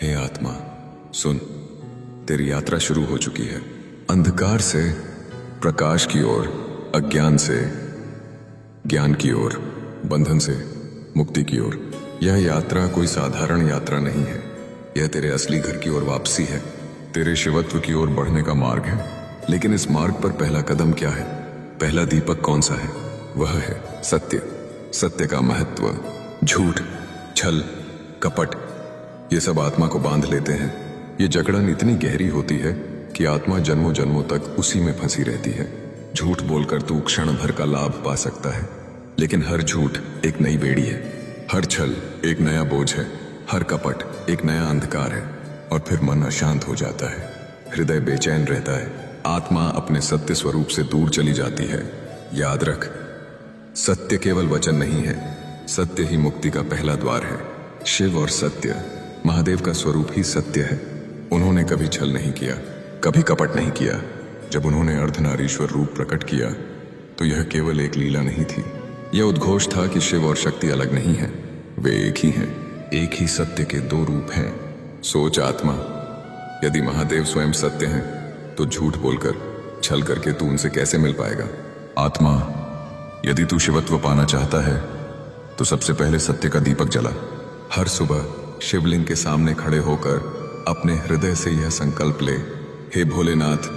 हे आत्मा, सुन, तेरी यात्रा शुरू हो चुकी है। अंधकार से प्रकाश की ओर, अज्ञान से ज्ञान की ओर, बंधन से मुक्ति की ओर। यह यात्रा कोई साधारण यात्रा नहीं है। यह तेरे असली घर की ओर वापसी है, तेरे शिवत्व की ओर बढ़ने का मार्ग है। लेकिन इस मार्ग पर पहला कदम क्या है? पहला दीपक कौन सा है? वह है सत्य। सत्य का महत्व। झूठ, छल, कपट, ये सब आत्मा को बांध लेते हैं। ये जकड़न इतनी गहरी होती है कि आत्मा जन्मों जन्मों तक उसी में फंसी रहती है। झूठ बोलकर तू क्षण भर का लाभ पा सकता है, लेकिन हर झूठ एक नई बेड़ी है, हर छल एक नया बोझ है, हर कपट एक नया अंधकार है। और फिर मन अशांत हो जाता है, हृदय बेचैन रहता है, आत्मा अपने सत्य स्वरूप से दूर चली जाती है। याद रख, सत्य केवल वचन नहीं है, सत्य ही मुक्ति का पहला द्वार है। शिव और सत्य, महादेव का स्वरूप ही सत्य है। उन्होंने कभी छल नहीं किया, कभी कपट नहीं किया। जब उन्होंने अर्धनारीश्वर रूप प्रकट किया तो यह केवल एक लीला नहीं थी, यह उद्घोष था कि शिव और शक्ति अलग नहीं है, वे एक ही हैं। एक ही सत्य के दो रूप हैं। सोच आत्मा, यदि महादेव स्वयं सत्य हैं तो झूठ बोलकर, छल करके तू उनसे कैसे मिल पाएगा? आत्मा, यदि तू शिवत्व पाना चाहता है तो सबसे पहले सत्य का दीपक जला। हर सुबह शिवलिंग के सामने खड़े होकर अपने हृदय से यह संकल्प ले, हे भोलेनाथ,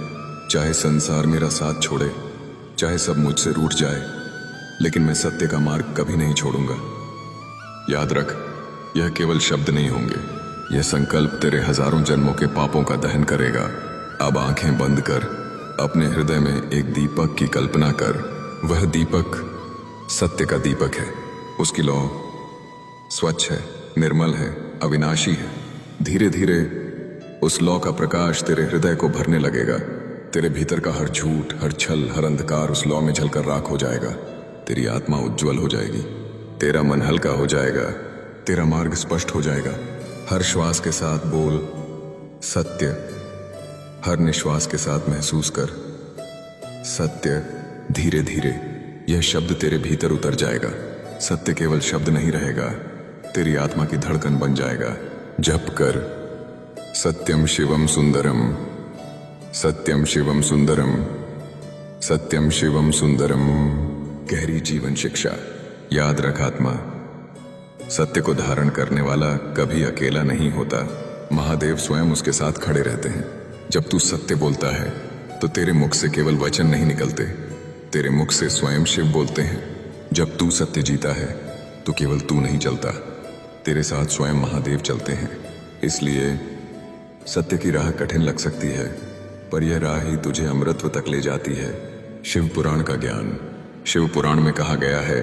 चाहे संसार मेरा साथ छोड़े, चाहे सब मुझसे रूठ जाए, लेकिन मैं सत्य का मार्ग कभी नहीं छोड़ूंगा। याद रख, यह केवल शब्द नहीं होंगे, यह संकल्प तेरे हजारों जन्मों के पापों का दहन करेगा। अब आंखें बंद कर, अपने हृदय में एक दीपक की कल्पना कर। वह दीपक सत्य का दीपक है। उसकी लौ स्वच्छ है, निर्मल है, अविनाशी है। धीरे धीरे उस लौ का प्रकाश तेरे हृदय को भरने लगेगा। तेरे भीतर का हर झूठ, हर छल, हर अंधकार उस लौ में जलकर राख हो जाएगा। तेरी आत्मा उज्जवल हो जाएगी, तेरा मन हल्का हो जाएगा, तेरा मार्ग स्पष्ट हो जाएगा। हर श्वास के साथ बोल सत्य, हर निश्वास के साथ महसूस कर सत्य। धीरे धीरे यह शब्द तेरे भीतर उतर जाएगा। सत्य केवल शब्द नहीं रहेगा, तेरी आत्मा की धड़कन बन जाएगा। जप कर सत्यम शिवम सुंदरम, सत्यम शिवम सुंदरम, सत्यम शिवम सुंदरम। गहरी जीवन शिक्षा। याद रख आत्मा, सत्य को धारण करने वाला कभी अकेला नहीं होता, महादेव स्वयं उसके साथ खड़े रहते हैं। जब तू सत्य बोलता है तो तेरे मुख से केवल वचन नहीं निकलते, तेरे मुख से स्वयं शिव बोलते हैं। जब तू सत्य जीता है तो केवल तू नहीं चलता, तेरे साथ स्वयं महादेव चलते हैं। इसलिए सत्य की राह कठिन लग सकती है, पर यह राह ही तुझे अमृतत्व तक ले जाती है। शिव पुराण का ज्ञान। शिव पुराण में कहा गया है,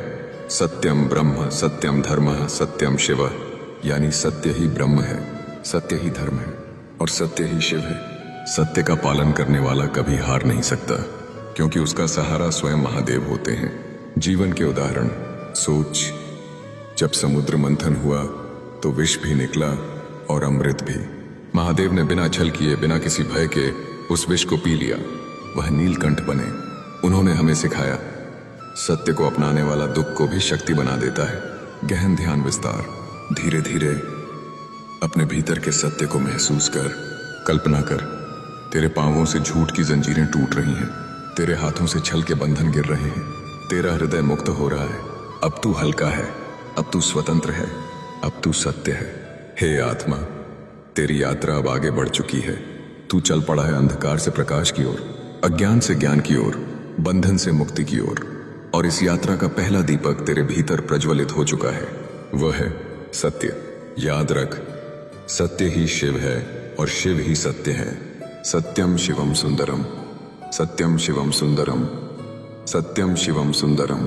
सत्यम ब्रह्म, सत्यम धर्म, सत्यम शिव, यानी सत्य ही ब्रह्म है, सत्य ही धर्म है और सत्य ही शिव है। सत्य का पालन करने वाला कभी हार नहीं सकता, क्योंकि उसका सहारा स्वयं महादेव होते हैं। जीवन के उदाहरण सोच, जब समुद्र मंथन हुआ तो विष भी निकला और अमृत भी। महादेव ने बिना छल किए, बिना किसी भय के उस विष को पी लिया, वह नीलकंठ बने। उन्होंने हमें सिखाया, सत्य को अपनाने वाला दुख को भी शक्ति बना देता है। गहन ध्यान विस्तार। धीरे धीरे अपने भीतर के सत्य को महसूस कर। कल्पना कर, तेरे पांवों से झूठ की जंजीरें टूट रही हैं, तेरे हाथों से छल के बंधन गिर रहे हैं, तेरा हृदय मुक्त हो रहा है। अब तू हल्का है, अब तू स्वतंत्र है, अब तू सत्य है। हे आत्मा, तेरी यात्रा अब आगे बढ़ चुकी है। तू चल पड़ा है अंधकार से प्रकाश की ओर, अज्ञान से ज्ञान की ओर, बंधन से मुक्ति की ओर। और इस यात्रा का पहला दीपक तेरे भीतर प्रज्वलित हो चुका है, वह है सत्य। याद रख, सत्य ही शिव है और शिव ही सत्य है। सत्यम शिवम सुंदरम, सत्यम शिवम सुंदरम, सत्यम शिवम सुंदरम।